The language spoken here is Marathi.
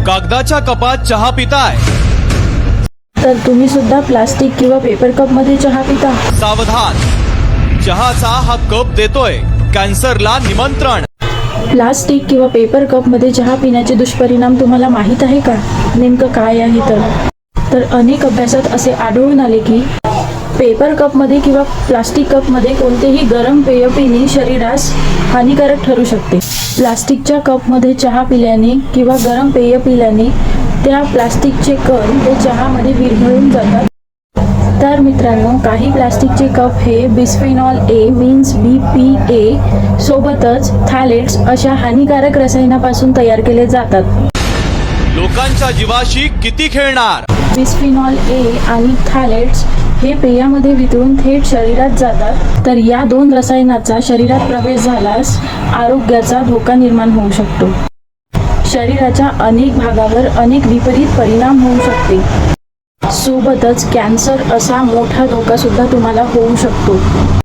कागदाच्या कपात चहा पिताय तर तुम्ही सुद्धा प्लास्टिक किंवा पेपर कप मध्ये चहा पिता? सावधान, चहाचा हा कप देतोय कॅन्सरला निमंत्रण. प्लास्टिक किंवा पेपर कप मध्ये चहा पिण्याचे दुष्परिणाम तुम्हाला माहीत आहे का? नेमकं काय आहे तर अनेक अभ्यासात असे आढळून आले की पेपर कप मध्ये किंवा प्लास्टिक कप मध्ये कोणतेही गरम पेय पिणे शरीरास हानिकारक ठरू शकते. प्लास्टिकच्या कप मध्ये चहा पिल्याने किंवा गरम पेय पिल्याने त्या प्लास्टिकचे कण ते चहामध्ये विरघळून जातात. तर मित्रांनो, काही प्लास्टिकचे कप हे बिस्फेनॉल ए मीन्स BPA सोबतच थॅलेट्स अशा हानिकारक रसायनापासून तयार केले जातात. लोकांच्या जीवाशी किती खेळणार. बिस्फेनॉल ए आणि थॅलेट्स हे पेयामध्ये वितळून थेट शरीरात जातात. तर या दोन रसायनाचा शरीरात प्रवेश झाल्यास आरोग्याचा धोका निर्माण होऊ शकतो. शरीराच्या अनेक भागावर अनेक विपरीत परिणाम होऊ शकते. सोबतच कॅन्सर असा मोठा धोका सुद्धा तुम्हाला होऊ शकतो.